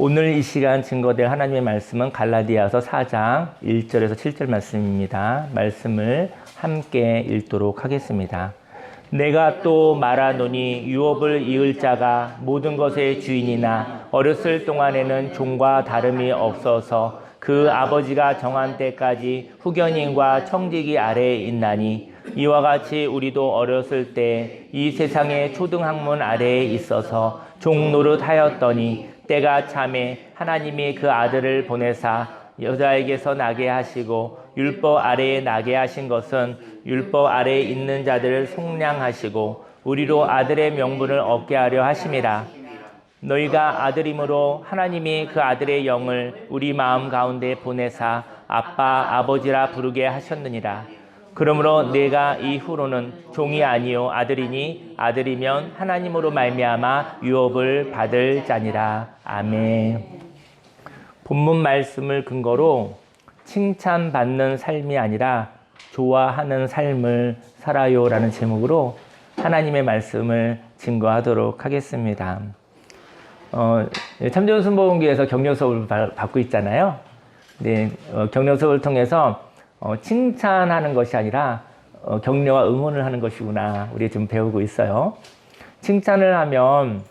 오늘 이 시간 증거될 하나님의 말씀은 갈라디아서 4장 1절에서 7절 말씀입니다. 말씀을 함께 읽도록 하겠습니다. 내가 또 말하노니 유업을 이을 자가 모든 것의 주인이나 어렸을 동안에는 종과 다름이 없어서 그 아버지가 정한 때까지 후견인과 청지기 아래에 있나니 이와 같이 우리도 어렸을 때 이 세상의 초등학문 아래에 있어서 종 노릇하였더니 때가 차매 하나님이 그 아들을 보내사 여자에게서 나게 하시고 율법 아래에 나게 하신 것은 율법 아래에 있는 자들을 속량하시고 우리로 아들의 명분을 얻게 하려 하심이라. 너희가 아들이므로 하나님이 그 아들의 영을 우리 마음 가운데 보내사 아빠 아버지라 부르게 하셨느니라. 그러므로 내가 이후로는 종이 아니요 아들이니 아들이면 하나님으로 말미암아 유업을 받을 자니라. 아멘. 본문 말씀을 근거로 칭찬받는 삶이 아니라 좋아하는 삶을 살아요라는 제목으로 하나님의 말씀을 증거하도록 하겠습니다. 참좋은 순복음교회에서 격려 수업을 받고 있잖아요. 네, 격려 수업을 통해서 칭찬하는 것이 아니라 격려와 응원을 하는 것이구나 우리 좀 배우고 있어요. 칭찬을 하면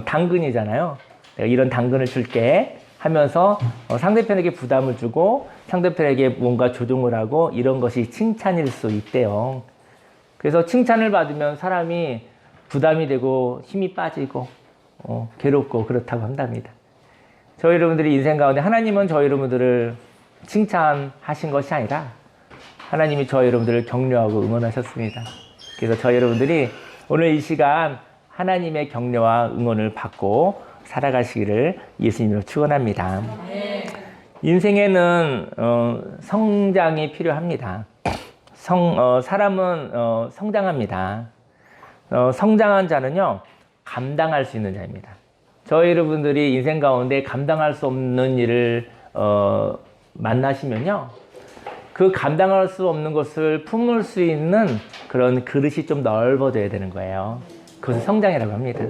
당근이잖아요. 내가 이런 당근을 줄게 하면서 상대편에게 부담을 주고 상대편에게 뭔가 조종을 하고 이런 것이 칭찬일 수 있대요. 그래서 칭찬을 받으면 사람이 부담이 되고 힘이 빠지고 괴롭고 그렇다고 한답니다. 저희 여러분들이 인생 가운데 하나님은 저희 여러분들을 칭찬하신 것이 아니라 하나님이 저희 여러분들을 격려하고 응원하셨습니다. 그래서 저희 여러분들이 오늘 이 시간 하나님의 격려와 응원을 받고 살아가시기를 예수님으로 축원합니다. 인생에는 성장이 필요합니다. 사람은 성장합니다. 성장한 자는요 감당할 수 있는 자입니다. 저희 여러분들이 인생 가운데 감당할 수 없는 일을 만나시면요 그 감당할 수 없는 것을 품을 수 있는 그런 그릇이 좀 넓어져야 되는 거예요. 그것을 성장이라고 합니다.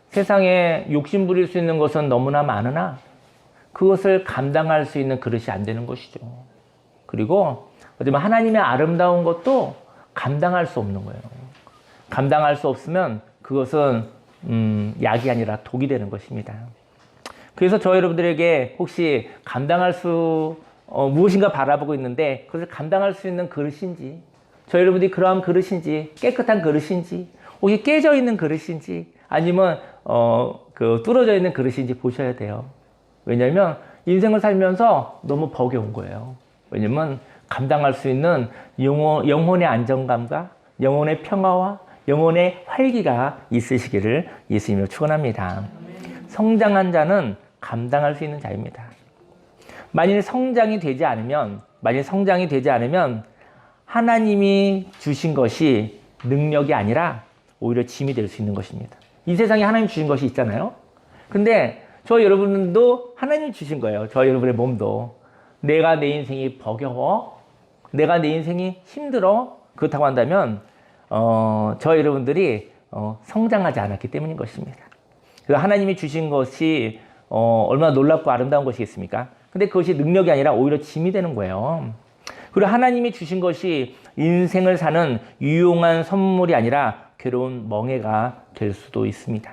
세상에 욕심 부릴 수 있는 것은 너무나 많으나 그것을 감당할 수 있는 그릇이 안 되는 것이죠. 그리고 어쩌면 하나님의 아름다운 것도 감당할 수 없는 거예요. 감당할 수 없으면 그것은 약이 아니라 독이 되는 것입니다. 그래서 저 여러분들에게 혹시 감당할 수 무엇인가 바라보고 있는데 그것을 감당할 수 있는 그릇인지 저 여러분들이 그러한 그릇인지 깨끗한 그릇인지 혹시 깨져 있는 그릇인지 아니면 뚫어져 있는 그릇인지 보셔야 돼요. 왜냐하면 인생을 살면서 너무 버거운 거예요. 왜냐하면 감당할 수 있는 영혼의 안정감과 영혼의 평화와 영혼의 활기가 있으시기를 예수님으로 축원합니다. 성장한 자는 감당할 수 있는 자입니다. 만일 성장이 되지 않으면 하나님이 주신 것이 능력이 아니라 오히려 짐이 될 수 있는 것입니다. 이 세상에 하나님 주신 것이 있잖아요. 근데 저 여러분도 하나님 주신 거예요. 저 여러분의 몸도. 내가 내 인생이 버거워. 내가 내 인생이 힘들어. 그렇다고 한다면 저 여러분들이 성장하지 않았기 때문인 것입니다. 그래서 하나님이 주신 것이 얼마나 놀랍고 아름다운 것이겠습니까? 근데 그것이 능력이 아니라 오히려 짐이 되는 거예요. 그리고 하나님이 주신 것이 인생을 사는 유용한 선물이 아니라 괴로운 멍해가 될 수도 있습니다.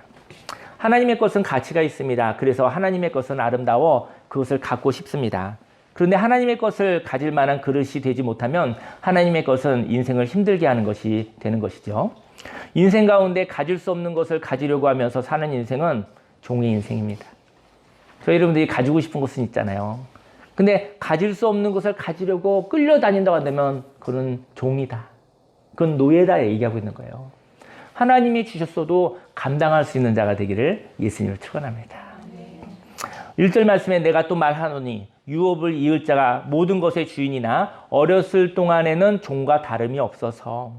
하나님의 것은 가치가 있습니다. 그래서 하나님의 것은 아름다워 그것을 갖고 싶습니다. 그런데 하나님의 것을 가질 만한 그릇이 되지 못하면 하나님의 것은 인생을 힘들게 하는 것이 되는 것이죠. 인생 가운데 가질 수 없는 것을 가지려고 하면서 사는 인생은 종의 인생입니다. 저희 여러분들이 가지고 싶은 것은 있잖아요. 근데 가질 수 없는 것을 가지려고 끌려다닌다고 한다면 그건 종이다. 그건 노예다 얘기하고 있는 거예요. 하나님이 주셨어도 감당할 수 있는 자가 되기를 예수님을 축원합니다. 1절 말씀에 내가 또 말하노니 유업을 이을 자가 모든 것의 주인이나 어렸을 동안에는 종과 다름이 없어서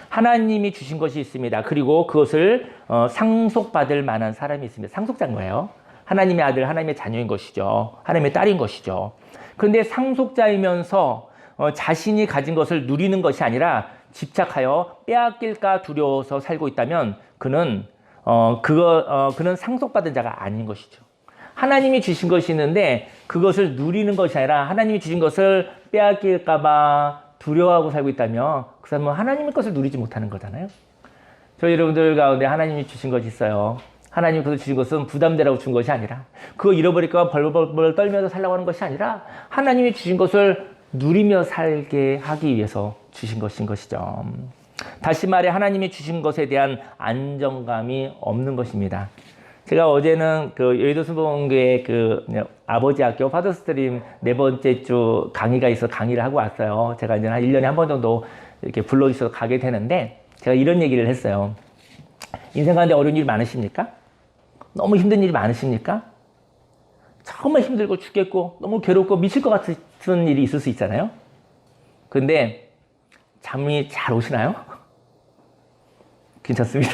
하나님이 주신 것이 있습니다. 그리고 그것을 상속받을 만한 사람이 있습니다. 상속자인 거예요. 하나님의 아들, 하나님의 자녀인 것이죠. 하나님의 딸인 것이죠. 그런데 상속자이면서 자신이 가진 것을 누리는 것이 아니라 집착하여 빼앗길까 두려워서 살고 있다면 그는 상속받은 자가 아닌 것이죠. 하나님이 주신 것이 있는데 그것을 누리는 것이 아니라 하나님이 주신 것을 빼앗길까봐 두려워하고 살고 있다면 그 사람은 하나님의 것을 누리지 못하는 거잖아요. 저희 여러분들 가운데 하나님이 주신 것이 있어요. 하나님이 그것을 주신 것은 부담되라고 준 것이 아니라 그거 잃어버릴까 벌벌 떨면서 살라고 하는 것이 아니라 하나님이 주신 것을 누리며 살게 하기 위해서 주신 것인 것이죠. 다시 말해 하나님이 주신 것에 대한 안정감이 없는 것입니다. 제가 어제는 그 여의도 순복음교회 그 아버지 학교 파더스트림 4번째 주 강의가 있어 강의를 하고 왔어요. 제가 이제 한 1년에 한 번 정도 이렇게 불러주셔서 가게 되는데 제가 이런 얘기를 했어요. 인생 가운데 어려운 일이 많으십니까? 너무 힘든 일이 많으십니까? 정말 힘들고 죽겠고 너무 괴롭고 미칠 것 같은 일이 있을 수 있잖아요. 근데 잠이 잘 오시나요? 괜찮습니다.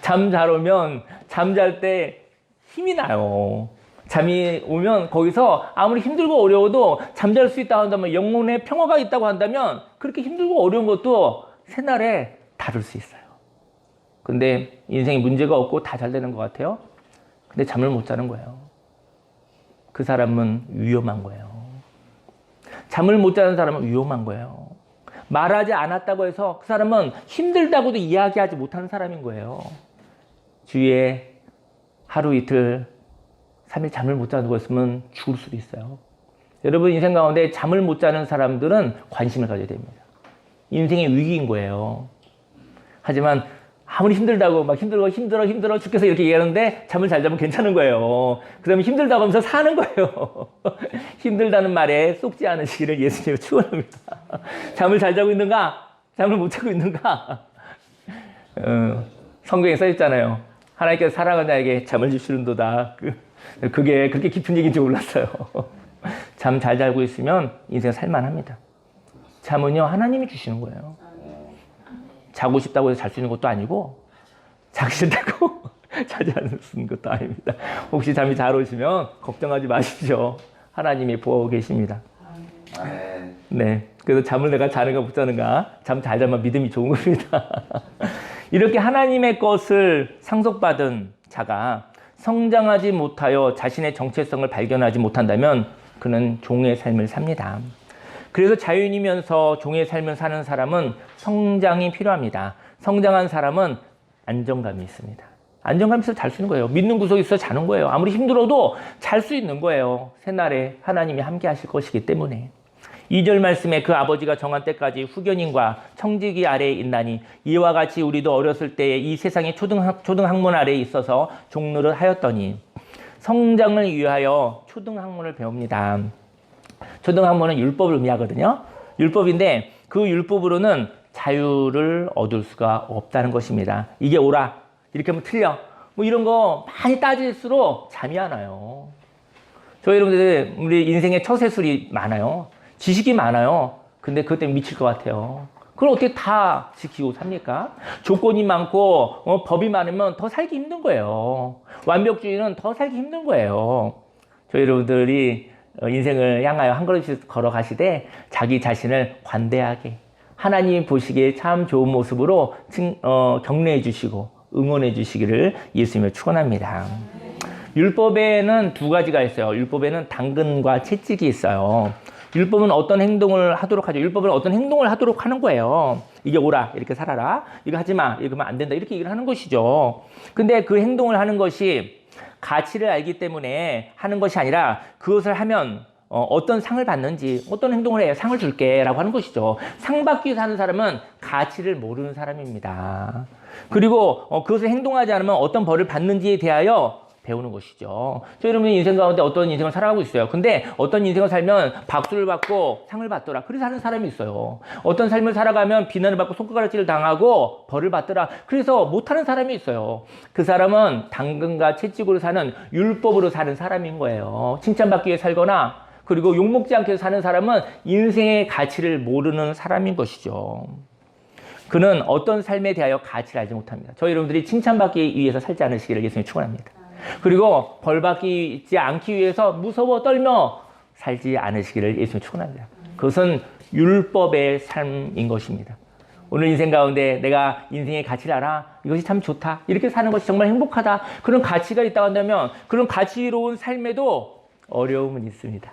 잠 잘 오면 잠잘 때 힘이 나요. 잠이 오면 거기서 아무리 힘들고 어려워도 잠잘 수 있다고 한다면 영혼의 평화가 있다고 한다면 그렇게 힘들고 어려운 것도 새날에 다룰 수 있어요. 근데 인생에 문제가 없고 다 잘 되는 것 같아요. 근데 잠을 못 자는 거예요. 그 사람은 위험한 거예요. 잠을 못 자는 사람은 위험한 거예요. 말하지 않았다고 해서 그 사람은 힘들다고도 이야기하지 못하는 사람인 거예요. 주위에 하루 이틀 3일 잠을 못 자고 있으면 죽을 수도 있어요. 여러분 인생 가운데 잠을 못 자는 사람들은 관심을 가져야 됩니다. 인생의 위기인 거예요. 하지만 아무리 힘들다고 막 힘들어 죽겠어 이렇게 얘기하는데 잠을 잘 자면 괜찮은 거예요. 그 다음에 힘들다고 하면서 사는 거예요. 힘들다는 말에 쏙지 않으시기를 예수님이 축원합니다. 잠을 잘 자고 있는가? 잠을 못 자고 있는가? 성경에 써 있잖아요. 하나님께서 사랑하는 자에게 잠을 주시는도다. 그게 그렇게 깊은 얘기인지 몰랐어요. 잠 잘 자고 있으면 인생 살만합니다. 잠은요 하나님이 주시는 거예요. 자고 싶다고 해서 잘 수 있는 것도 아니고 자기 싫다고 자지 않는 것도 아닙니다. 혹시 잠이 잘 오시면 걱정하지 마십시오. 하나님이 보호하고 계십니다. 네, 그래서 잠을 내가 자는가 못 자는가 잠 잘 자면 믿음이 좋은 겁니다. 이렇게 하나님의 것을 상속받은 자가 성장하지 못하여 자신의 정체성을 발견하지 못한다면 그는 종의 삶을 삽니다. 그래서 자유인이면서 종의 삶을 사는 사람은 성장이 필요합니다. 성장한 사람은 안정감이 있습니다. 안정감이 있어서 잘 수 있는 거예요. 믿는 구석이 있어서 자는 거예요. 아무리 힘들어도 잘 수 있는 거예요. 새날에 하나님이 함께 하실 것이기 때문에. 2절 말씀에 그 아버지가 정한 때까지 후견인과 청지기 아래에 있나니 이와 같이 우리도 어렸을 때에 이 세상의 초등학문 아래에 있어서 종로를 하였더니 성장을 위하여 초등학문을 배웁니다. 초등학문은 율법을 의미하거든요. 율법인데 그 율법으로는 자유를 얻을 수가 없다는 것입니다. 이게 옳아. 이렇게 하면 틀려. 뭐 이런 거 많이 따질수록 잠이 안 와요. 저희 여러분들 우리 인생에 처세술이 많아요. 지식이 많아요. 근데 그것 때문에 미칠 것 같아요. 그걸 어떻게 다 지키고 삽니까? 조건이 많고 법이 많으면 더 살기 힘든 거예요. 완벽주의는 더 살기 힘든 거예요. 저희 여러분들이 인생을 향하여 한 걸음씩 걸어가시되 자기 자신을 관대하게 하나님이 보시기에 참 좋은 모습으로 격려해 주시고 응원해 주시기를 예수님을 축원합니다. 율법에는 두 가지가 있어요. 율법에는 당근과 채찍이 있어요. 율법은 어떤 행동을 하도록 하죠. 율법은 어떤 행동을 하도록 하는 거예요. 이게 옳아. 이렇게 살아라. 이거 하지 마. 이거 하면 안 된다. 이렇게 얘기를 하는 것이죠. 근데 그 행동을 하는 것이 가치를 알기 때문에 하는 것이 아니라 그것을 하면 어떤 상을 받는지 어떤 행동을 해야 상을 줄게 라고 하는 것이죠. 상 받기 위해서 하는 사람은 가치를 모르는 사람입니다. 그리고 그것을 행동하지 않으면 어떤 벌을 받는지에 대하여 배우는 것이죠. 저 여러분이 인생 가운데 어떤 인생을 살아가고 있어요. 근데 어떤 인생을 살면 박수를 받고 상을 받더라. 그래서 하는 사람이 있어요. 어떤 삶을 살아가면 비난을 받고 손가락질을 당하고 벌을 받더라. 그래서 못하는 사람이 있어요. 그 사람은 당근과 채찍으로 사는 율법으로 사는 사람인 거예요. 칭찬받기 위해 살거나 그리고 욕먹지 않게 사는 사람은 인생의 가치를 모르는 사람인 것이죠. 그는 어떤 삶에 대하여 가치를 알지 못합니다. 저희 여러분들이 칭찬받기 위해서 살지 않으시기를 예수님이 축원합니다. 그리고 벌받지 않기 위해서 무서워 떨며 살지 않으시기를 예수님이 축원합니다. 그것은 율법의 삶인 것입니다. 오늘 인생 가운데 내가 인생의 가치를 알아. 이것이 참 좋다. 이렇게 사는 것이 정말 행복하다. 그런 가치가 있다고 한다면 그런 가치로운 삶에도 어려움은 있습니다.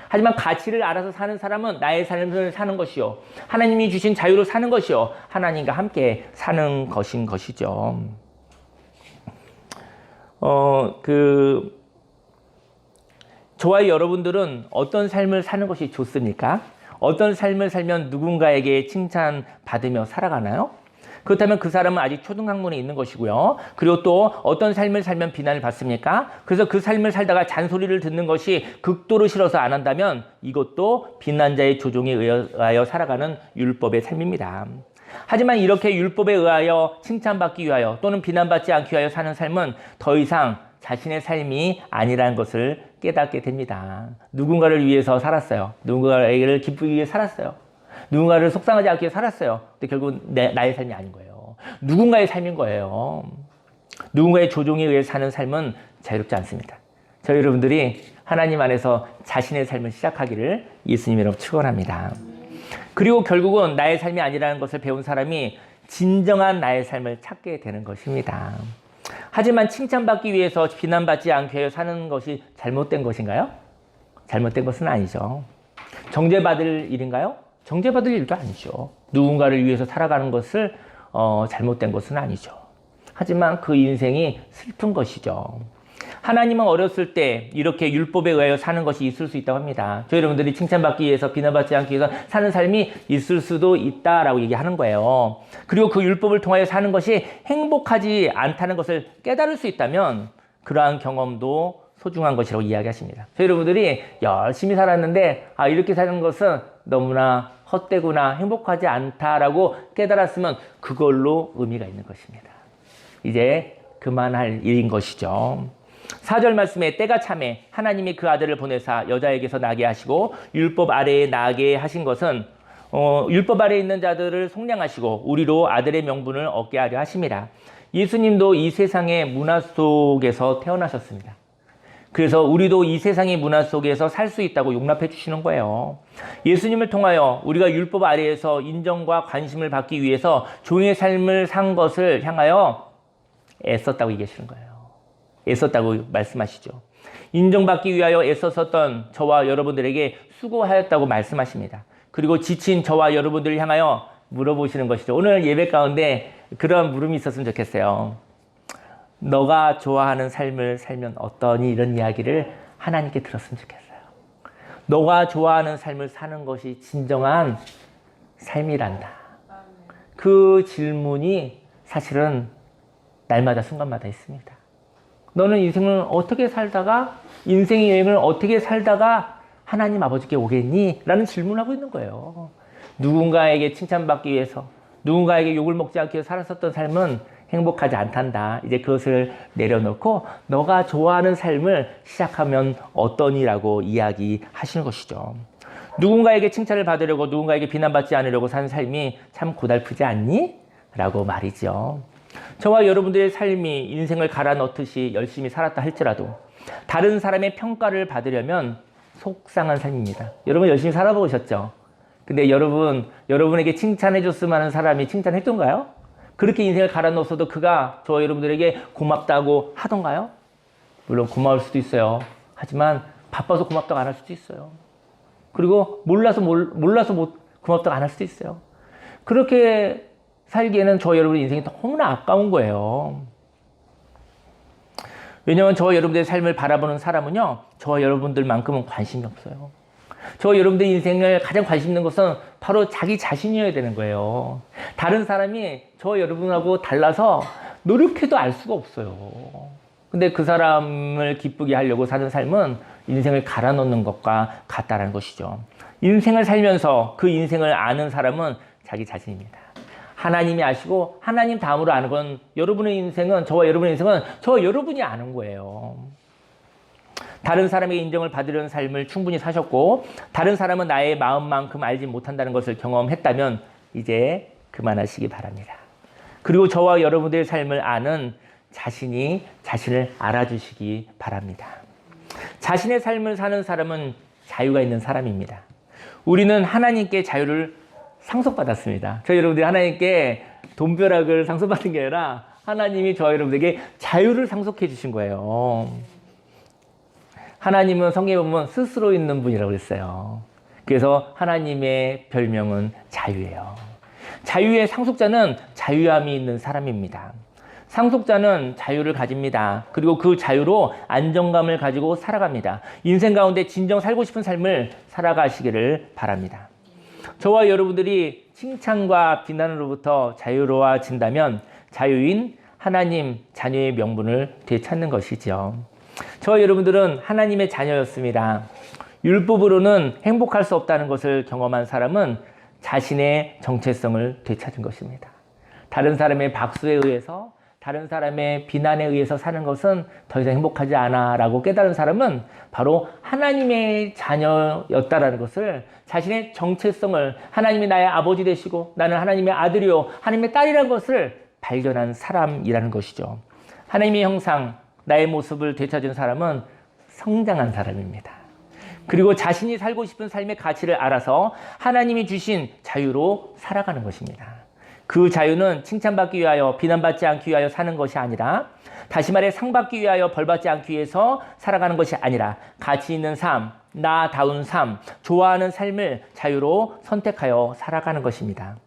하지만 가치를 알아서 사는 사람은 나의 삶을 사는 것이요. 하나님이 주신 자유로 사는 것이요. 하나님과 함께 사는 것인 것이죠. 저와 여러분들은 어떤 삶을 사는 것이 좋습니까? 어떤 삶을 살면 누군가에게 칭찬받으며 살아가나요? 그렇다면 그 사람은 아직 초등학문에 있는 것이고요. 그리고 또 어떤 삶을 살면 비난을 받습니까? 그래서 그 삶을 살다가 잔소리를 듣는 것이 극도로 싫어서 안 한다면 이것도 비난자의 조종에 의하여 살아가는 율법의 삶입니다. 하지만 이렇게 율법에 의하여 칭찬받기 위하여 또는 비난받지 않기 위하여 사는 삶은 더 이상 자신의 삶이 아니라는 것을 깨닫게 됩니다. 누군가를 위해서 살았어요. 누군가를 기쁘기 위해 살았어요. 누군가를 속상하지 않기 위해 살았어요. 근데 결국 나의 삶이 아닌 거예요. 누군가의 삶인 거예요. 누군가의 조종에 의해 사는 삶은 자유롭지 않습니다. 저희 여러분들이 하나님 안에서 자신의 삶을 시작하기를 예수님 이름으로 축원합니다. 그리고 결국은 나의 삶이 아니라는 것을 배운 사람이 진정한 나의 삶을 찾게 되는 것입니다. 하지만 칭찬받기 위해서 비난받지 않게 위해 사는 것이 잘못된 것인가요? 잘못된 것은 아니죠. 정죄받을 일인가요? 정죄받을 일도 아니죠. 누군가를 위해서 살아가는 것을 잘못된 것은 아니죠. 하지만 그 인생이 슬픈 것이죠. 하나님은 어렸을 때 이렇게 율법에 의하여 사는 것이 있을 수 있다고 합니다. 저희 여러분들이 칭찬받기 위해서 비난받지 않기 위해서 사는 삶이 있을 수도 있다라고 얘기하는 거예요. 그리고 그 율법을 통하여 사는 것이 행복하지 않다는 것을 깨달을 수 있다면 그러한 경험도 소중한 것이라고 이야기하십니다. 저희 여러분들이 열심히 살았는데 이렇게 사는 것은 너무나 헛되구나, 행복하지 않다라고 깨달았으면 그걸로 의미가 있는 것입니다. 이제 그만할 일인 것이죠. 4절 말씀에 때가 참에 하나님이 그 아들을 보내사 여자에게서 나게 하시고 율법 아래에 나게 하신 것은 율법 아래에 있는 자들을 속량하시고 우리로 아들의 명분을 얻게 하려 하심이라. 예수님도 이 세상의 문화 속에서 태어나셨습니다. 그래서 우리도 이 세상의 문화 속에서 살 수 있다고 용납해 주시는 거예요. 예수님을 통하여 우리가 율법 아래에서 인정과 관심을 받기 위해서 종의 삶을 산 것을 향하여 애썼다고 얘기하시는 거예요. 애썼다고 말씀하시죠. 인정받기 위하여 애썼었던 저와 여러분들에게 수고하였다고 말씀하십니다. 그리고 지친 저와 여러분들을 향하여 물어보시는 것이죠. 오늘 예배 가운데 그런 물음이 있었으면 좋겠어요. 너가 좋아하는 삶을 살면 어떠니? 이런 이야기를 하나님께 들었으면 좋겠어요. 너가 좋아하는 삶을 사는 것이 진정한 삶이란다. 그 질문이 사실은 날마다 순간마다 있습니다. 너는 인생을 어떻게 살다가 인생의 여행을 어떻게 살다가 하나님 아버지께 오겠니? 라는 질문을 하고 있는 거예요. 누군가에게 칭찬받기 위해서 누군가에게 욕을 먹지 않기 위해서 살았었던 삶은 행복하지 않단다. 이제 그것을 내려놓고 너가 좋아하는 삶을 시작하면 어떠니라고 이야기하시는 것이죠. 누군가에게 칭찬을 받으려고 누군가에게 비난받지 않으려고 사는 삶이 참 고달프지 않니? 라고 말이죠. 저와 여러분들의 삶이 인생을 갈아 넣듯이 열심히 살았다 할지라도 다른 사람의 평가를 받으려면 속상한 삶입니다. 여러분 열심히 살아보셨죠? 근데 여러분에게 칭찬해 줬으면 하는 사람이 칭찬해 줬던가요? 그렇게 인생을 갈아 넣었어도 그가 저와 여러분들에게 고맙다고 하던가요? 물론 고마울 수도 있어요. 하지만 바빠서 고맙다고 안 할 수도 있어요. 그리고 몰라서 고맙다고 안 할 수도 있어요. 그렇게 살기에는 저와 여러분의 인생이 너무나 아까운 거예요. 왜냐하면 저와 여러분들의 삶을 바라보는 사람은요, 저와 여러분들만큼은 관심이 없어요. 저와 여러분들의 인생을 가장 관심 있는 것은 바로 자기 자신이어야 되는 거예요. 다른 사람이 저와 여러분하고 달라서 노력해도 알 수가 없어요. 근데 그 사람을 기쁘게 하려고 사는 삶은 인생을 갈아 넣는 것과 같다라는 것이죠. 인생을 살면서 그 인생을 아는 사람은 자기 자신입니다. 하나님이 아시고 하나님 다음으로 아는 건 여러분의 인생은 저와 여러분의 인생은 저와 여러분이 아는 거예요. 다른 사람에게 인정을 받으려는 삶을 충분히 사셨고 다른 사람은 나의 마음만큼 알지 못한다는 것을 경험했다면 이제 그만하시기 바랍니다. 그리고 저와 여러분들의 삶을 아는 자신이 자신을 알아주시기 바랍니다. 자신의 삶을 사는 사람은 자유가 있는 사람입니다. 우리는 하나님께 자유를 상속받았습니다. 저희 여러분들이 하나님께 돈벼락을 상속받은 게 아니라 하나님이 저희 여러분들에게 자유를 상속해 주신 거예요. 하나님은 성경에 보면 스스로 있는 분이라고 그랬어요. 그래서 하나님의 별명은 자유예요. 자유의 상속자는 자유함이 있는 사람입니다. 상속자는 자유를 가집니다. 그리고 그 자유로 안정감을 가지고 살아갑니다. 인생 가운데 진정 살고 싶은 삶을 살아가시기를 바랍니다. 저와 여러분들이 칭찬과 비난으로부터 자유로워진다면 자유인 하나님 자녀의 명분을 되찾는 것이죠. 저와 여러분들은 하나님의 자녀였습니다. 율법으로는 행복할 수 없다는 것을 경험한 사람은 자신의 정체성을 되찾은 것입니다. 다른 사람의 박수에 의해서, 다른 사람의 비난에 의해서 사는 것은 더 이상 행복하지 않아 라고 깨달은 사람은 바로 하나님의 자녀였다라는 것을, 자신의 정체성을, 하나님이 나의 아버지 되시고 나는 하나님의 아들이요 하나님의 딸이라는 것을 발견한 사람이라는 것이죠. 하나님의 형상, 나의 모습을 되찾은 사람은 성장한 사람입니다. 그리고 자신이 살고 싶은 삶의 가치를 알아서 하나님이 주신 자유로 살아가는 것입니다. 그 자유는 칭찬받기 위하여, 비난받지 않기 위하여 사는 것이 아니라, 다시 말해 상받기 위하여, 벌받지 않기 위해서 살아가는 것이 아니라 가치 있는 삶, 나다운 삶, 좋아하는 삶을 자유로 선택하여 살아가는 것입니다.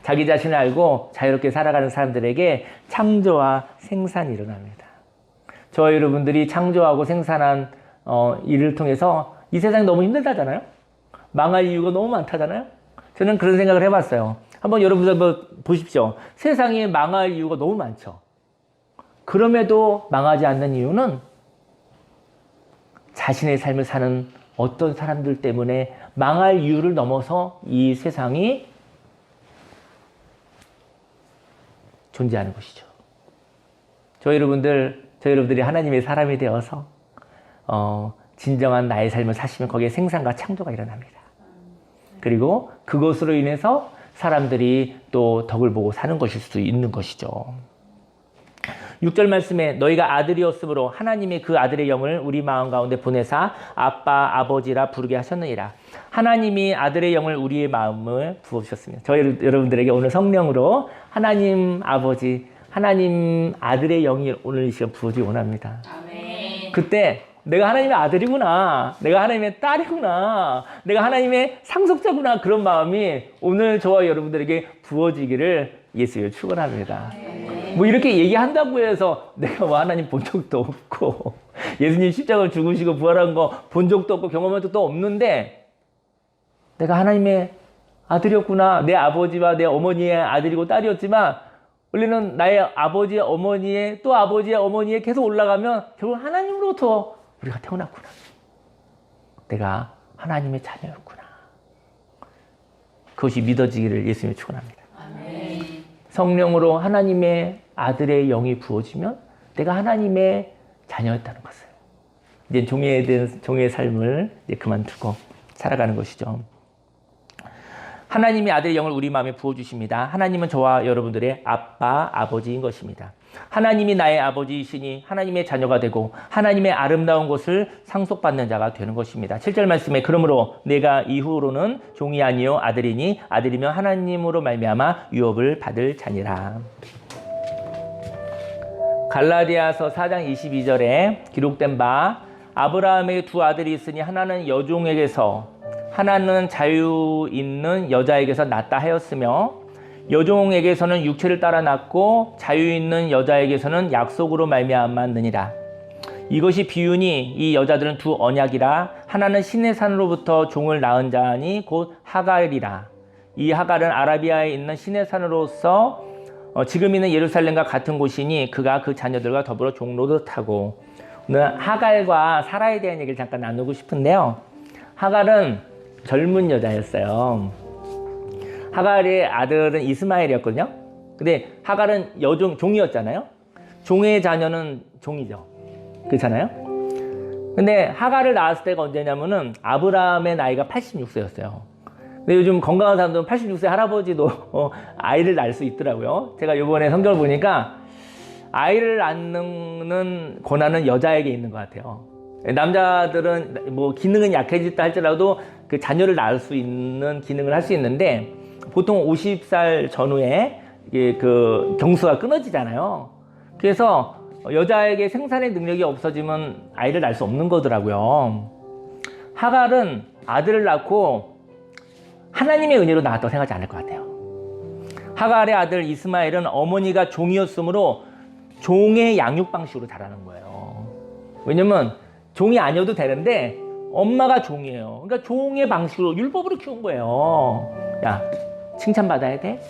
자기 자신을 알고 자유롭게 살아가는 사람들에게 창조와 생산이 일어납니다. 저와 여러분들이 창조하고 생산한 일을 통해서 이 세상이 너무 힘들다잖아요. 망할 이유가 너무 많다잖아요. 저는 그런 생각을 해봤어요. 한번 여러분들 한번 보십시오. 세상이 망할 이유가 너무 많죠. 그럼에도 망하지 않는 이유는 자신의 삶을 사는 어떤 사람들 때문에 망할 이유를 넘어서 이 세상이 존재하는 것이죠. 저희 여러분들이 하나님의 사람이 되어서 진정한 나의 삶을 사시면 거기에 생산과 창조가 일어납니다. 그리고 그것으로 인해서 사람들이 또 덕을 보고 사는 것일 수 있는 것이죠. 6절 말씀에 너희가 아들이었으므로 하나님이 그 아들의 영을 우리 마음 가운데 보내사 아빠 아버지라 부르게 하셨느니라. 하나님이 아들의 영을 우리의 마음을 부어주셨습니다. 저희 여러분들에게 오늘 성령으로 하나님 아버지, 하나님 아들의 영이 오늘 이 시간 부어주기 원합니다. 아멘. 그때 내가 하나님의 아들이구나, 내가 하나님의 딸이구나, 내가 하나님의 상속자구나, 그런 마음이 오늘 저와 여러분들에게 부어지기를 예수여 축원합니다. 뭐 이렇게 얘기한다고 해서 내가 뭐 하나님 본 적도 없고 예수님 십자가를 죽으시고 부활한 거 본 적도 없고 경험한 적도 없는데 내가 하나님의 아들이었구나, 내 아버지와 내 어머니의 아들이고 딸이었지만 원래는 나의 아버지의 어머니의 또 아버지의 어머니에 계속 올라가면 결국 하나님으로부터 우리가 태어났구나, 내가 하나님의 자녀였구나. 그것이 믿어지기를 예수님이 축원합니다. 성령으로 하나님의 아들의 영이 부어지면 내가 하나님의 자녀였다는 것을, 이제 종의 삶을 이제 그만두고 살아가는 것이죠. 하나님이 아들의 영을 우리 마음에 부어주십니다. 하나님은 저와 여러분들의 아빠, 아버지인 것입니다. 하나님이 나의 아버지이시니 하나님의 자녀가 되고 하나님의 아름다운 것을 상속받는 자가 되는 것입니다. 7절 말씀에 그러므로 내가 이후로는 종이 아니요 아들이니 아들이면 하나님으로 말미암아 유업을 받을 자니라. 갈라디아서 4장 22절에 기록된 바 아브라함에게 두 아들이 있으니 하나는 여종에게서 하나는 자유 있는 여자에게서 낳다 하였으며 여종에게서는 육체를 따라 낳고 자유 있는 여자에게서는 약속으로 말미암았느니라. 이것이 비유니 이 여자들은 두 언약이라. 하나는 신의 산으로부터 종을 낳은 자니 곧 하갈이라. 이 하갈은 아라비아에 있는 신의 산으로서 지금 있는 예루살렘과 같은 곳이니 그가 그 자녀들과 더불어 종노릇하고. 오늘 하갈과 사라에 대한 얘기를 잠깐 나누고 싶은데요. 하갈은 젊은 여자였어요. 하갈의 아들은 이스마엘이었거든요. 근데 하갈은 종이었잖아요. 종의 자녀는 종이죠. 그렇잖아요. 근데 하갈을 낳았을 때가 언제냐면은 아브라함의 나이가 86세였어요. 근데 요즘 건강한 사람들은 86세 할아버지도 아이를 낳을 수 있더라고요. 제가 이번에 성경을 보니까 아이를 낳는 권한은 여자에게 있는 것 같아요. 남자들은 뭐 기능은 약해졌다 할지라도 그 자녀를 낳을 수 있는 기능을 할 수 있는데 보통 50살 전후에 이게 그 경수가 끊어지잖아요. 그래서 여자에게 생산의 능력이 없어지면 아이를 낳을 수 없는 거더라고요. 하갈은 아들을 낳고 하나님의 은혜로 낳았다고 생각하지 않을 것 같아요. 하갈의 아들 이스마엘은 어머니가 종이었으므로 종의 양육 방식으로 자라는 거예요. 왜냐면 종이 아니어도 되는데 엄마가 종이에요. 그러니까 종의 방식으로 율법으로 키운 거예요. 야, 칭찬받아야 돼?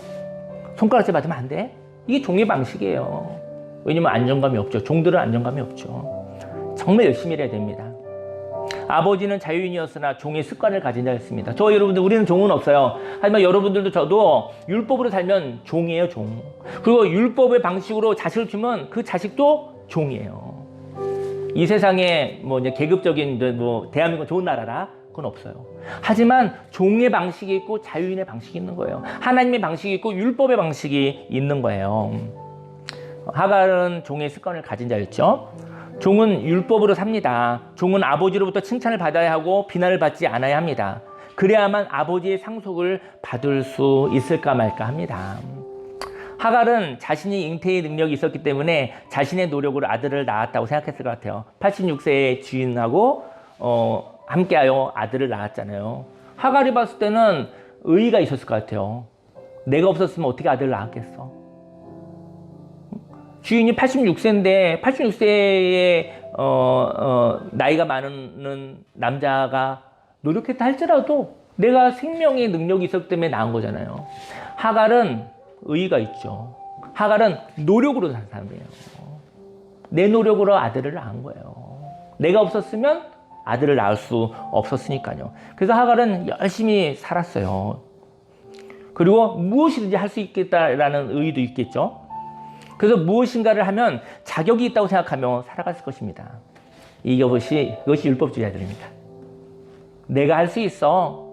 손가락질 받으면 안 돼? 이게 종의 방식이에요. 왜냐면 안정감이 없죠. 종들은 안정감이 없죠. 정말 열심히 해야 됩니다. 아버지는 자유인이었으나 종의 습관을 가진 자였습니다. 저 여러분들, 우리는 종은 없어요. 하지만 여러분들도 저도 율법으로 살면 종이에요, 종. 그리고 율법의 방식으로 자식을 키우면 그 자식도 종이에요. 이 세상에 뭐 이제 계급적인 뭐 대한민국 좋은 나라라 그건 없어요. 하지만 종의 방식이 있고 자유인의 방식이 있는 거예요. 하나님의 방식이 있고 율법의 방식이 있는 거예요. 하갈은 종의 습관을 가진 자였죠. 종은 율법으로 삽니다. 종은 아버지로부터 칭찬을 받아야 하고 비난을 받지 않아야 합니다. 그래야만 아버지의 상속을 받을 수 있을까 말까 합니다. 하갈은 자신이 잉태의 능력이 있었기 때문에 자신의 노력으로 아들을 낳았다고 생각했을 것 같아요. 86세의 주인하고 함께하여 아들을 낳았잖아요. 하갈이 봤을 때는 의의가 있었을 것 같아요. 내가 없었으면 어떻게 아들을 낳았겠어. 주인이 86세인데 86세의 나이가 많은 남자가 노력했다 할지라도 내가 생명의 능력이 있었기 때문에 낳은 거잖아요. 하갈은 의의가 있죠. 하갈은 노력으로 산 사람이에요. 내 노력으로 아들을 낳은 거예요. 내가 없었으면 아들을 낳을 수 없었으니까요. 그래서 하갈은 열심히 살았어요. 그리고 무엇이든지 할 수 있겠다라는 의의도 있겠죠. 그래서 무엇인가를 하면 자격이 있다고 생각하며 살아갔을 것입니다. 이것이 율법주의자들입니다. 내가 할 수 있어.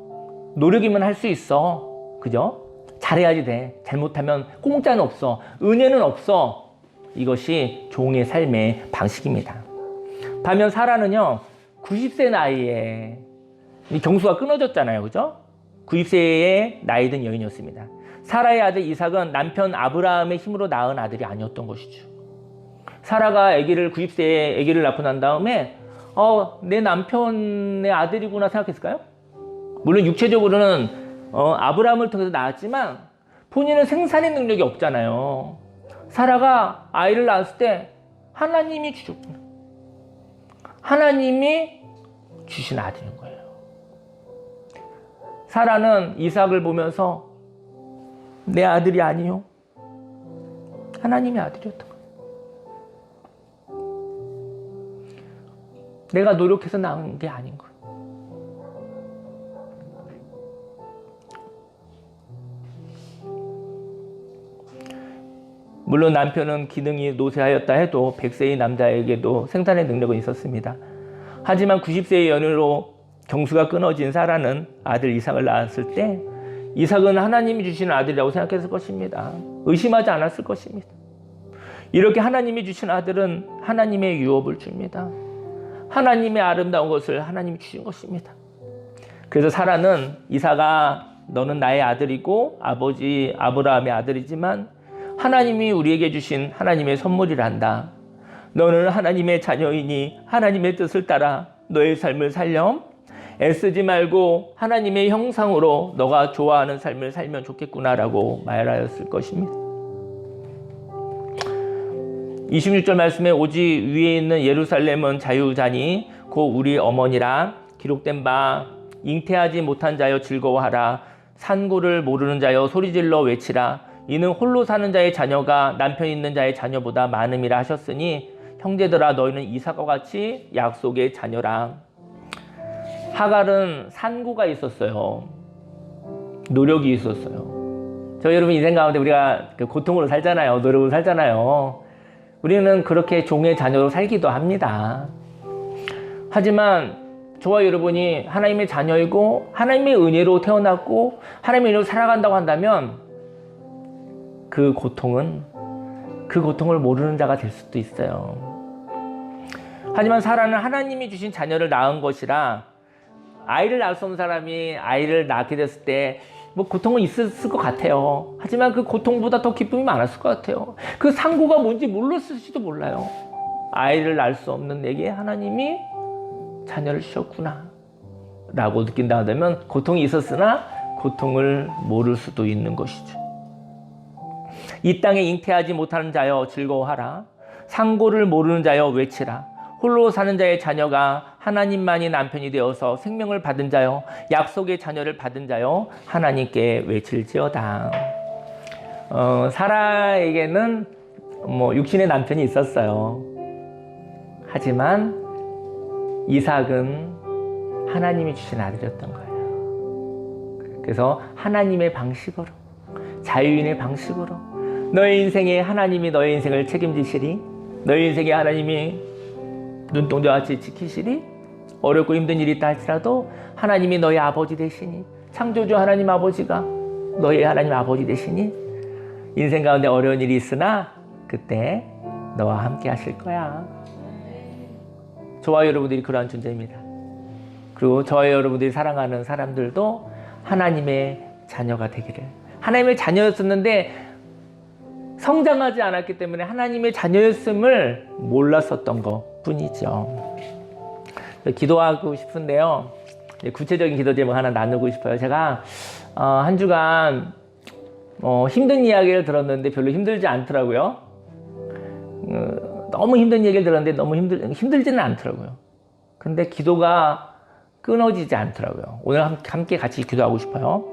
노력이면 할 수 있어. 그죠? 잘해야지 돼. 잘못하면 공짜는 없어. 은혜는 없어. 이것이 종의 삶의 방식입니다. 반면 사라는요, 90세 나이에 경수가 끊어졌잖아요. 그죠? 90세의 나이 든 여인이었습니다. 사라의 아들 이삭은 남편 아브라함의 힘으로 낳은 아들이 아니었던 것이죠. 사라가 90세에 아기를 낳고 난 다음에 내 남편의 아들이구나 생각했을까요? 물론 육체적으로는 아브라함을 통해서 낳았지만 본인은 생산의 능력이 없잖아요. 사라가 아이를 낳았을 때 하나님이 주셨구나. 하나님이 주신 아들인 거예요. 사라는 이삭을 보면서 내 아들이 아니요. 하나님의 아들이었던 거예요. 내가 노력해서 낳은 게 아닌 거예요. 물론 남편은 기능이 노쇠하였다 해도 100세의 남자에게도 생산의 능력은 있었습니다. 하지만 90세의 연유로 경수가 끊어진 사라는 아들 이삭을 낳았을 때 이삭은 하나님이 주신 아들이라고 생각했을 것입니다. 의심하지 않았을 것입니다. 이렇게 하나님이 주신 아들은 하나님의 유업을 줍니다. 하나님의 아름다운 것을 하나님이 주신 것입니다. 그래서 사라는 이삭아, 너는 나의 아들이고 아버지 아브라함의 아들이지만 하나님이 우리에게 주신 하나님의 선물이란다. 너는 하나님의 자녀이니 하나님의 뜻을 따라 너의 삶을 살렴. 애쓰지 말고 하나님의 형상으로 너가 좋아하는 삶을 살면 좋겠구나라고 말하였을 것입니다. 26절 말씀에 오직 위에 있는 예루살렘은 자유자니 곧 우리 어머니라. 기록된 바 잉태하지 못한 자여 즐거워하라. 산고를 모르는 자여 소리질러 외치라. 이는 홀로 사는 자의 자녀가 남편 있는 자의 자녀보다 많음이라 하셨으니 형제들아 너희는 이삭과 같이 약속의 자녀라. 하갈은 산고가 있었어요. 노력이 있었어요. 저 여러분 인생 가운데 우리가 고통으로 살잖아요. 노력으로 살잖아요. 우리는 그렇게 종의 자녀로 살기도 합니다. 하지만 저와 여러분이 하나님의 자녀이고 하나님의 은혜로 태어났고 하나님의 은혜로 살아간다고 한다면 그 고통을 모르는 자가 될 수도 있어요. 하지만 사라는 하나님이 주신 자녀를 낳은 것이라 아이를 낳을 수 없는 사람이 아이를 낳게 됐을 때 뭐 고통은 있었을 것 같아요. 하지만 그 고통보다 더 기쁨이 많았을 것 같아요. 그 상고가 뭔지 몰랐을지도 몰라요. 아이를 낳을 수 없는 내게 하나님이 자녀를 주셨구나 라고 느낀다 하면 고통이 있었으나 고통을 모를 수도 있는 것이죠. 이 땅에 잉태하지 못하는 자여 즐거워하라. 상고를 모르는 자여 외치라. 홀로 사는 자의 자녀가 하나님만이 남편이 되어서 생명을 받은 자여 약속의 자녀를 받은 자여 하나님께 외칠지어다. 사라에게는 뭐 육신의 남편이 있었어요. 하지만 이삭은 하나님이 주신 아들이었던 거예요. 그래서 하나님의 방식으로, 자유인의 방식으로 너의 인생에 하나님이 너의 인생을 책임지시리, 너의 인생에 하나님이 눈동자같이 지키시리, 어렵고 힘든 일이 있다 할지라도 하나님이 너의 아버지 되시니, 창조주 하나님 아버지가 너의 하나님 아버지 되시니 인생 가운데 어려운 일이 있으나 그때 너와 함께 하실 거야. 저와 여러분들이 그러한 존재입니다. 그리고 저와 여러분들이 사랑하는 사람들도 하나님의 자녀가 되기를. 하나님의 자녀였었는데 성장하지 않았기 때문에 하나님의 자녀였음을 몰랐었던 것 뿐이죠. 기도하고 싶은데요. 구체적인 기도 제목 하나 나누고 싶어요. 제가 한 주간 힘든 이야기를 들었는데 별로 힘들지 않더라고요. 너무 힘든 얘기를 들었는데 너무 힘들지는 않더라고요. 근데 기도가 끊어지지 않더라고요. 오늘 함께 같이 기도하고 싶어요.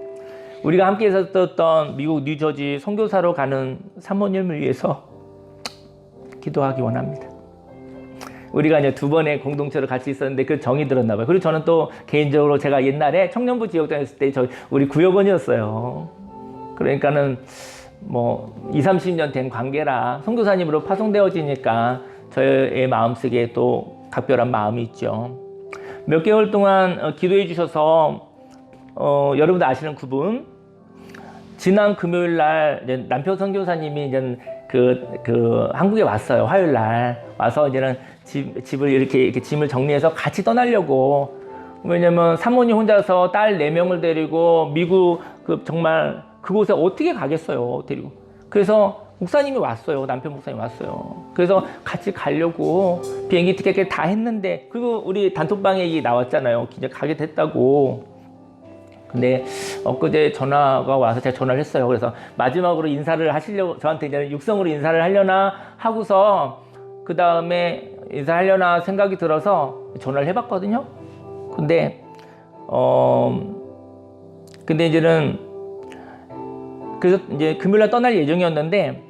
우리가 함께 있었던 미국 뉴저지 선교사로 가는 사모님을 위해서 기도하기 원합니다. 우리가 이제 두 번의 공동체로 같이 있었는데 그 정이 들었나 봐요. 그리고 저는 또 개인적으로 제가 옛날에 청년부 지역 다녔을 때 우리 구역원이었어요. 그러니까는 뭐 20-30년 된 관계라 선교사님으로 파송되어지니까 저의 마음속에 또 각별한 마음이 있죠. 몇 개월 동안 기도해 주셔서 여러분들 아시는 그분, 지난 금요일 날 남편 선교사님이 이제 그 한국에 왔어요. 화요일 날 와서 이제는 집을 이렇게 짐을 정리해서 같이 떠나려고. 왜냐면 사모님 혼자서 딸 4명을 데리고 미국 정말 그곳에 어떻게 가겠어요, 데리고. 그래서 목사님이 왔어요. 남편 목사님이 왔어요. 그래서 같이 가려고 비행기 티켓 다 했는데, 그리고 우리 단톡방에 얘기 나왔잖아요. 이제 가게 됐다고. 근데 엊그제 전화가 와서 제가 전화를 했어요. 그래서 마지막으로 인사를 하시려고, 저한테 이제 육성으로 인사를 하려나 하고서 그 다음에 인사하려나 생각이 들어서 전화를 해봤거든요. 근데 이제는 그래서 이제 금요일날 떠날 예정이었는데,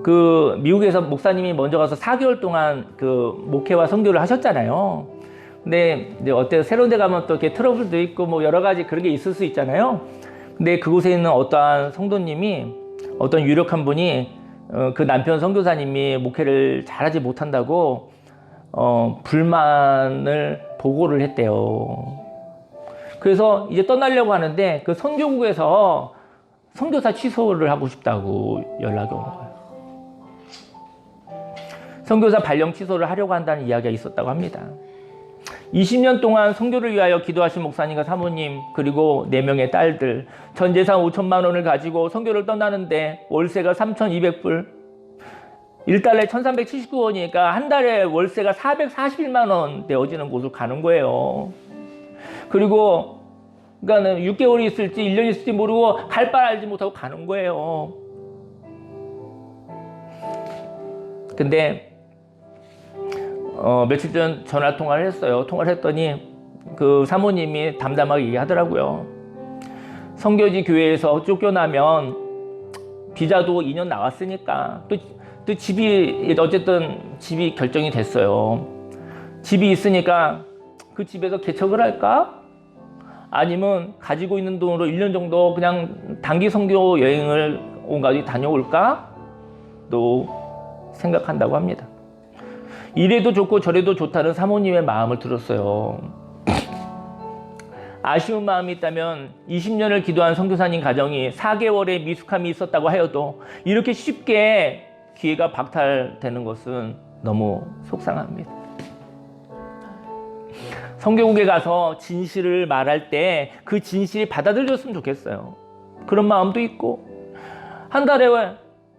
그 미국에서 목사님이 먼저 가서 4개월 동안 그 목회와 선교를 하셨잖아요. 근데 이제 어때요? 새로운 데 가면 또 이렇게 트러블도 있고 뭐 여러 가지 그런 게 있을 수 있잖아요. 근데 그곳에 있는 어떠한 성도님이, 어떤 유력한 분이 그 남편 선교사님이 목회를 잘하지 못한다고 불만을 보고를 했대요. 그래서 이제 떠나려고 하는데 그 선교국에서 선교사 취소를 하고 싶다고 연락이 온 거예요. 선교사 발령 취소를 하려고 한다는 이야기가 있었다고 합니다. 20년 동안 선교를 위하여 기도하신 목사님과 사모님, 그리고 4명의 딸들, 전 재산 5천만 원을 가지고 선교를 떠나는데 월세가 3,200불, 1달에 1,379원이니까 한 달에 월세가 441만 원 되어지는 곳을 가는 거예요. 그리고 그러니까 6개월이 있을지 1년이 있을지 모르고 갈 바를 알지 못하고 가는 거예요. 근데 며칠 전 전화 통화를 했어요. 통화를 했더니 그 사모님이 담담하게 얘기하더라고요. 선교지 교회에서 쫓겨나면 비자도 2년 나왔으니까 또 집이, 어쨌든 집이 결정이 됐어요. 집이 있으니까 그 집에서 개척을 할까? 아니면 가지고 있는 돈으로 1년 정도 그냥 단기 선교 여행을 온 가족이 다녀올까? 또 생각한다고 합니다. 이래도 좋고 저래도 좋다는 사모님의 마음을 들었어요. 아쉬운 마음이 있다면 20년을 기도한 선교사님 가정이 4개월의 미숙함이 있었다고 하여도 이렇게 쉽게 기회가 박탈되는 것은 너무 속상합니다. 성교국에 가서 진실을 말할 때 그 진실이 받아들여졌으면 좋겠어요. 그런 마음도 있고, 한 달에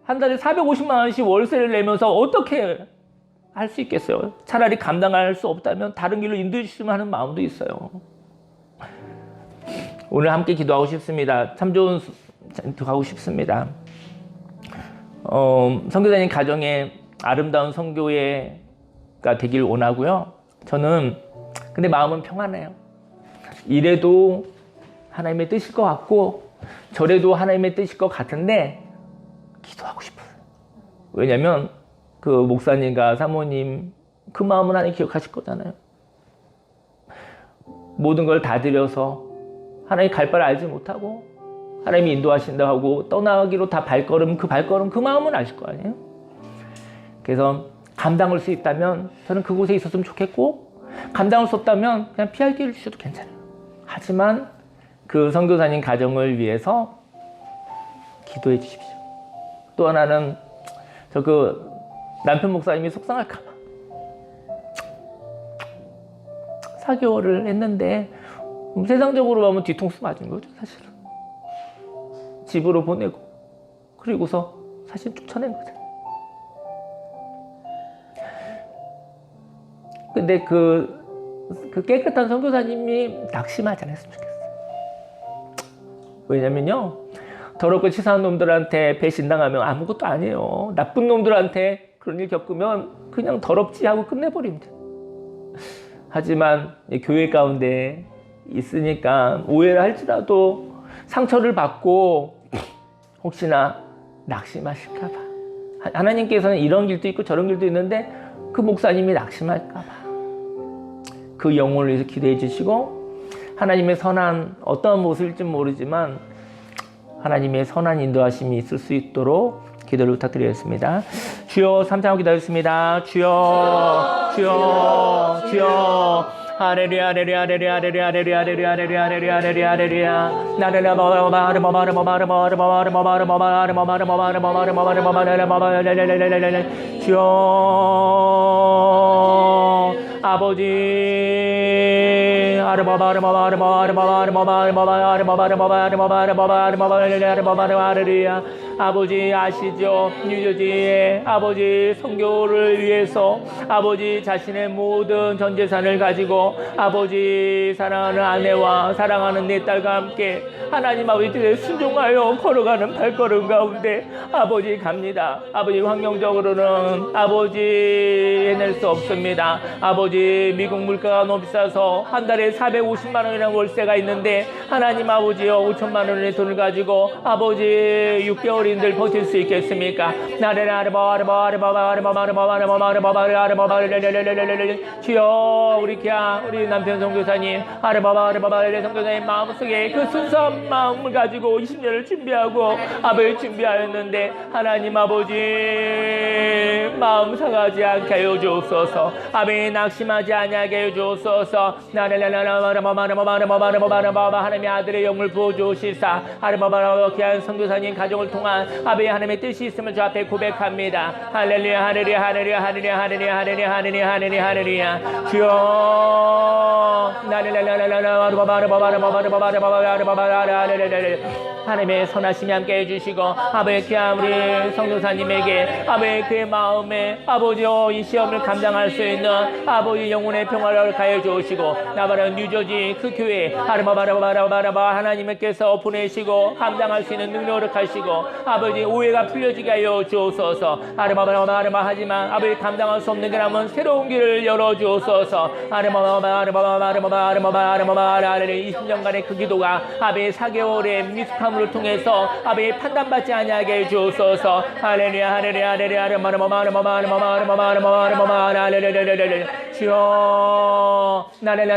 450만 원씩 월세를 내면서 어떻게 할 수 있겠어요? 차라리 감당할 수 없다면 다른 길로 인도해 주시면 하는 마음도 있어요. 오늘 함께 기도하고 싶습니다. 참 좋은 기도하고 싶습니다. 선교사님 가정에 아름다운 선교회가 되길 원하고요. 저는 근데 마음은 평안해요. 이래도 하나님의 뜻일 것 같고 저래도 하나님의 뜻일 것 같은데 기도하고 싶어요. 왜냐면 그 목사님과 사모님 그 마음은 하나님 기억하실 거잖아요. 모든 걸 다 드려서 하나님 갈 바를 알지 못하고 하나님이 인도하신다 하고 떠나기로 다 발걸음 그 마음은 아실 거 아니에요. 그래서 감당할 수 있다면 저는 그곳에 있었으면 좋겠고, 감당할 수 없다면 그냥 피할 길을 주셔도 괜찮아요. 하지만 그 선교사님 가정을 위해서 기도해 주십시오. 또 하나는 저 그 남편 목사님이 속상할까 봐 4개월을 했는데 세상적으로 보면 뒤통수 맞은 거죠, 사실은. 집으로 보내고 그리고서 사실 쫓아낸 거죠. 근데 그 깨끗한 선교사님이 낙심하지 않았으면 좋겠어요. 왜냐면요, 더럽고 치사한 놈들한테 배신당하면 아무것도 아니에요. 나쁜 놈들한테 그런 일 겪으면 그냥 더럽지 하고 끝내버립니다. 하지만 교회 가운데 있으니까 오해를 할지라도 상처를 받고 혹시나 낙심하실까봐, 하나님께서는 이런 길도 있고 저런 길도 있는데 그 목사님이 낙심할까봐 그 영혼을 위해서 기도해 주시고, 하나님의 선한 어떤 모습일지 모르지만 하나님의 선한 인도하심이 있을 수 있도록 기도를 부탁드리겠습니다. 주여, 3장하고 기도하겠습니다. 주여, 주여, 주여. 하레루야, 하레루야, 하레루야, 하레루야, 하레루야, 하레루야, 하레루야, 하레루야, 하레루야, 하레루야. 나르라 바바바르 바바르 바바르 바바르 바바르 바바르 바바르 바바르 바바르 바바르 바바르 바바르 바바르. 주여, 아버지. 아르바바르 바바르 바바르 바바르 바바르 바바르 바바르 바바르 바바르 바바르 바바르 바바르 하레루야. 아버지 아시죠? 뉴저지의 아버지 선교를 위해서 아버지 자신의 모든 전 재산을 가지고 아버지 사랑하는 아내와 사랑하는 내 딸과 함께 하나님 아버지 뜻에 순종하여 걸어가는 발걸음 가운데 아버지 갑니다. 아버지 환경적으로는 아버지 해낼 수 없습니다. 아버지 미국 물가가 너무 비싸서 한 달에 450만 원이라는 월세가 있는데 하나님 아버지요, 5천만 원의 돈을 가지고 아버지 6개월인들 버틸 수 있겠습니까? 주여, 우리 남편 선교사님 선교사님 마음속에 그 순수한 마음을 가지고 20년을 준비하고 아버지 준비하였는데 하나님 아버지 마음 상하지 않게 하여 주옵소서. 아버지 낙심하지 아니하게 하여 주옵소서. 하나님의 아들의 영을 부어주시사 귀한 선교사님 가정을 통한 아버지 하나님의 뜻이 있음을 주 앞에 고백합니다. 할렐루야, 할렐루야, 할렐루야, 할렐루야, 할렐루야, 할렐루야, 할렐루야, 할렐루야, 할렐루야. 주여, 하나님의 선하심이 함께 해주시고 아버지 귀한 우리 성도사님에게 아버지 그의 마음에 아버지요 이 시험을 감당할 수 있는 아버지 영혼의 평화를 가해 주시고 나바라 뉴저지 그 교회 하르바바라바라바라바 하나님께서 보내시고 감당할 수 있는 능력을 하시고 아버지 오해가 풀려지게 하여 주옵소서. 하르바바라바라바 하지만 아버지 감당할 수 없는 거라면 새로운 길을 열어 주옵소서. 하르바바라바라바라바라바라바라바라 20년간의 그 기도가 아버지 4개월의 미숙함을 통해서 아버지 판단받지 아니하게 해 주옵소서. 할렐루야, 할렐루야, 할렐루야, 주여, 나를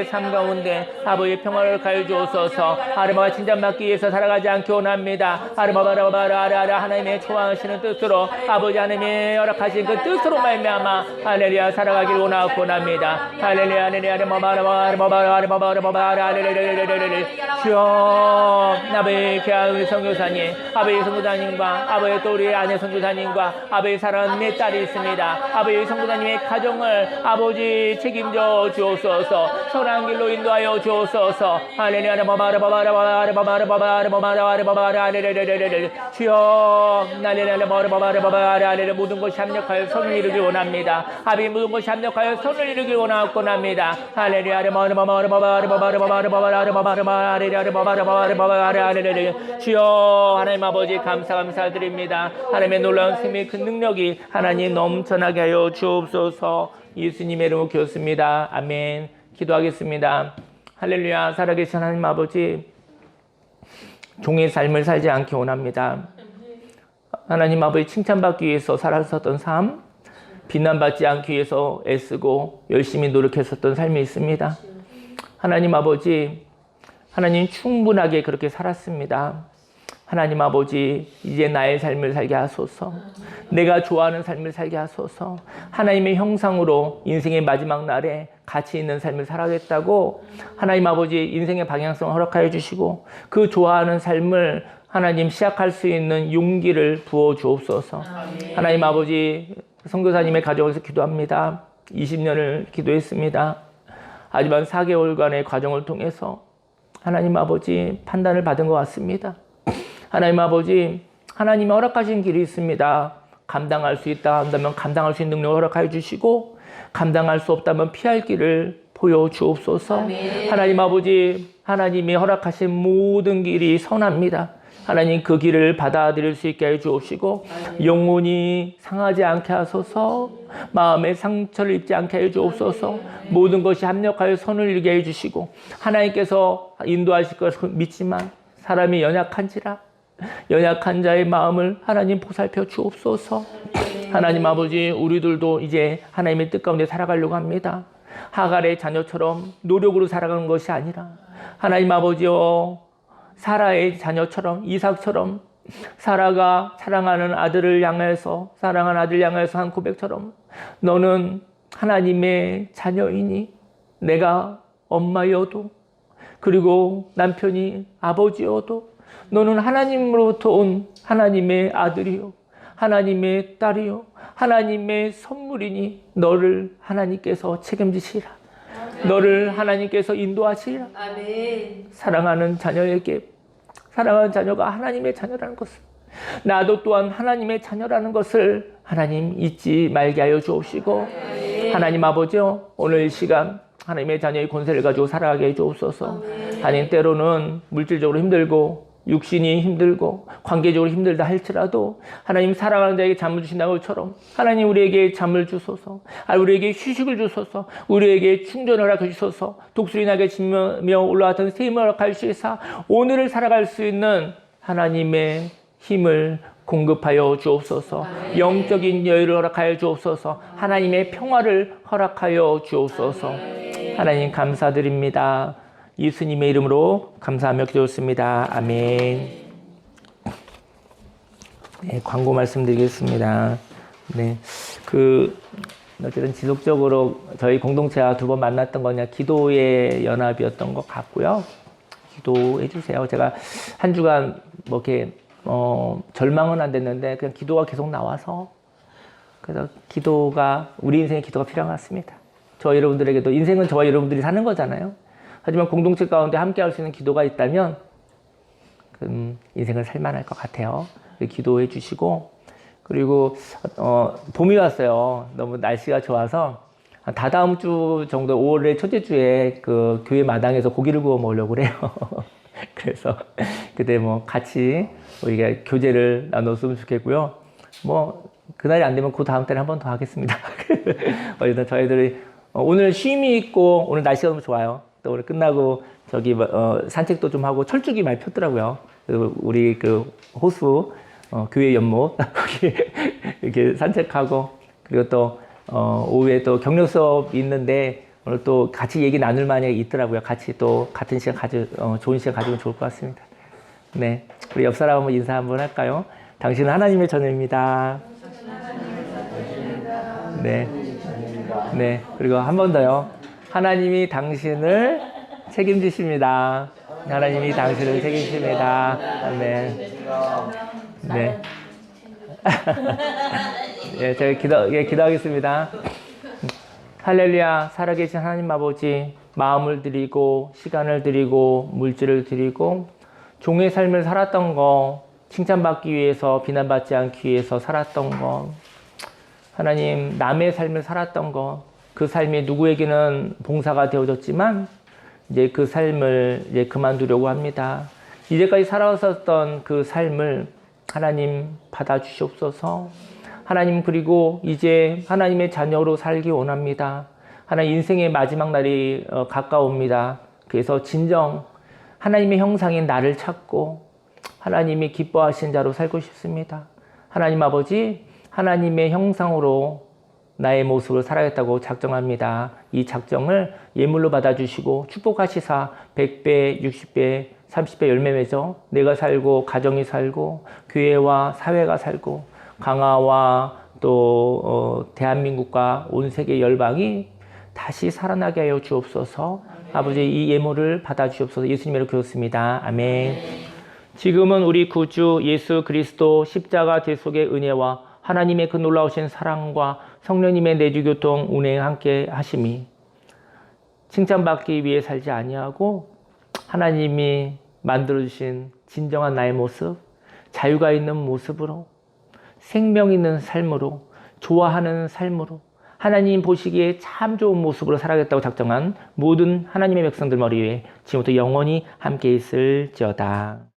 삶 가운데 아버지의 평화를 가해 주옵소서. 아르바바 칭찬받기 위해서 살아가지 않기 원합니다. 아르바바라바라라 하나님의 좋아하시는 뜻으로 아버지 하나님의 허락하신 그 뜻으로 말미암아 할렐루야 살아가기를 원합니다. 할렐루야, 할렐루야, 주여, 아버지 귀한 우리 선교사님, 아버지 선교사님과 아버지 또 우리 아내 선교사님과 아버지 사랑하는 내 딸이 있습니다. 아버지 선교사님의 가정을 아버지 책임져 주옵소서. 선한 길로 인도하여 주옵소서. 할렐루야. 주여 모든 것이 합력하여 선을 이루길 원합니다. 아버지 모든 것이 합력하여 선을 이루길 원합니다. 할렐루야. 주여 하나님 아버지 감사드립니다. 하나님의 놀라운 생명의 그 능력이 하나님 넘쳐나게 하여 주옵소서. 예수님의 이름으로 기도했습니다. 아멘. 기도하겠습니다. 할렐루야. 살아계신 하나님 아버지, 종의 삶을 살지 않기 원합니다. 하나님 아버지 칭찬받기 위해서 살았었던 삶, 비난받지 않기 위해서 애쓰고 열심히 노력했었던 삶이 있습니다. 하나님 아버지, 하나님 충분하게 그렇게 살았습니다. 하나님 아버지, 이제 나의 삶을 살게 하소서. 내가 좋아하는 삶을 살게 하소서. 하나님의 형상으로 인생의 마지막 날에 가치 있는 삶을 살아야겠다고 하나님 아버지 인생의 방향성을 허락하여 주시고 그 좋아하는 삶을 하나님 시작할 수 있는 용기를 부어 주옵소서. 하나님 아버지, 선교사님의 가정에서 기도합니다. 20년을 기도했습니다. 하지만 4개월간의 과정을 통해서 하나님 아버지 판단을 받은 것 같습니다. 하나님 아버지, 하나님이 허락하신 길이 있습니다. 감당할 수 있다 한다면 감당할 수 있는 능력을 허락하여 주시고, 감당할 수 없다면 피할 길을 보여주옵소서. 하나님 아버지, 하나님이 허락하신 모든 길이 선합니다. 하나님 그 길을 받아들일 수 있게 해 주옵시고, 영혼이 상하지 않게 하소서. 마음에 상처를 입지 않게 해 주옵소서. 모든 것이 합력하여 선을 이루게 해 주시고, 하나님께서 인도하실 것을 믿지만 사람이 연약한 자의 마음을 하나님 보살펴 주옵소서. 하나님 아버지, 우리들도 이제 하나님의 뜻 가운데 살아가려고 합니다. 하갈의 자녀처럼 노력으로 살아가는 것이 아니라 하나님 아버지여, 사라의 자녀처럼, 이삭처럼 사라가 사랑하는 아들 향해서 한 고백처럼 너는 하나님의 자녀이니, 내가 엄마여도 그리고 남편이 아버지여도 너는 하나님으로부터 온 하나님의 아들이요, 하나님의 딸이요, 하나님의 선물이니 너를 하나님께서 책임지시라. 너를 하나님께서 인도하시라. 아멘. 사랑하는 자녀가 하나님의 자녀라는 것을, 나도 또한 하나님의 자녀라는 것을 하나님 잊지 말게 하여 주옵시고, 하나님 아버지요, 오늘 이 시간 하나님의 자녀의 권세를 가지고 살아가게 해 주옵소서. 하나님, 때로는 물질적으로 힘들고 육신이 힘들고 관계적으로 힘들다 할지라도 하나님 사랑하는 자에게 잠을 주신다 것처럼 하나님 우리에게 잠을 주소서. 우리에게 휴식을 주소서. 우리에게 충전을 허락해 주소서. 독수리 나게 지며 올라왔던 새 힘을 허락하여 주시사 오늘을 살아갈 수 있는 하나님의 힘을 공급하여 주옵소서. 영적인 여유를 허락하여 주옵소서. 하나님의 평화를 허락하여 주옵소서. 하나님 감사드립니다. 예수님의 이름으로 감사하며 기도했습니다. 아멘. 네, 광고 말씀드리겠습니다. 네, 어쨌든 지속적으로 저희 공동체와 2번 만났던 거냐, 기도의 연합이었던 것 같고요. 기도해 주세요. 제가 한 주간 이렇게 절망은 안 됐는데 그냥 기도가 계속 나와서, 그래서 기도가, 우리 인생에 기도가 필요한 것 같습니다. 저 여러분들에게도 인생은 저와 여러분들이 사는 거잖아요. 하지만 공동체 가운데 함께 할 수 있는 기도가 있다면 인생을 살만할 것 같아요. 기도해 주시고, 그리고 봄이 왔어요. 너무 날씨가 좋아서 다다음 주 정도 5월의 첫째 주에 그 교회 마당에서 고기를 구워 먹으려고 그래요. 그래서 그때 같이 우리가 교제를 나눴으면 좋겠고요. 그날이 안 되면 그 다음 달에 한 번 더 하겠습니다. 어쨌든 저희들이 오늘 쉼이 있고 오늘 날씨가 너무 좋아요. 또 오늘 끝나고 산책도 좀 하고 철쭉이 많이 폈더라고요. 그리고 우리 호수 교회 연못 거기 이렇게 산책하고, 그리고 또 오후에 또 경력 수업이 있는데 오늘 또 같이 얘기 나눌 만한 게 있더라고요. 같이 또 같은 시간 좋은 시간 가지면 좋을 것 같습니다. 네, 우리 옆 사람 한번 인사 한번 할까요? 당신은 하나님의 자녀입니다. 네, 네, 그리고 한 번 더요. 하나님이 당신을 책임지십니다. 하나님이 당신을 책임집니다. 아멘. 네. 예, 제가 기도하겠습니다. 할렐루야, 살아계신 하나님 아버지, 마음을 드리고, 시간을 드리고, 물질을 드리고, 종의 삶을 살았던 거, 칭찬받기 위해서, 비난받지 않기 위해서 살았던 거, 하나님, 남의 삶을 살았던 거, 그 삶이 누구에게는 봉사가 되어졌지만, 이제 그 삶을 이제 그만두려고 합니다. 이제까지 살아왔었던 그 삶을 하나님 받아주시옵소서. 하나님, 그리고 이제 하나님의 자녀로 살기 원합니다. 하나님, 인생의 마지막 날이 가까웁니다. 그래서 진정 하나님의 형상인 나를 찾고 하나님이 기뻐하신 자로 살고 싶습니다. 하나님 아버지, 하나님의 형상으로 나의 모습을 살아야겠다고 작정합니다. 이 작정을 예물로 받아주시고 축복하시사 100배, 60배, 30배 열매 맺어 내가 살고 가정이 살고 교회와 사회가 살고 강화와 또 대한민국과 온 세계 열방이 다시 살아나게 하여 주옵소서. 아버지, 이 예물을 받아주옵소서. 예수님으로 기도했습니다. 아멘. 지금은 우리 구주 예수 그리스도 십자가 대속의 은혜와 하나님의 그 놀라우신 사랑과 성령님의 내주교통 운행 함께 하심이 칭찬받기 위해 살지 아니하고 하나님이 만들어주신 진정한 나의 모습, 자유가 있는 모습으로, 생명 있는 삶으로, 좋아하는 삶으로, 하나님 보시기에 참 좋은 모습으로 살아가겠다고 작정한 모든 하나님의 백성들 머리 위에 지금부터 영원히 함께 있을지어다.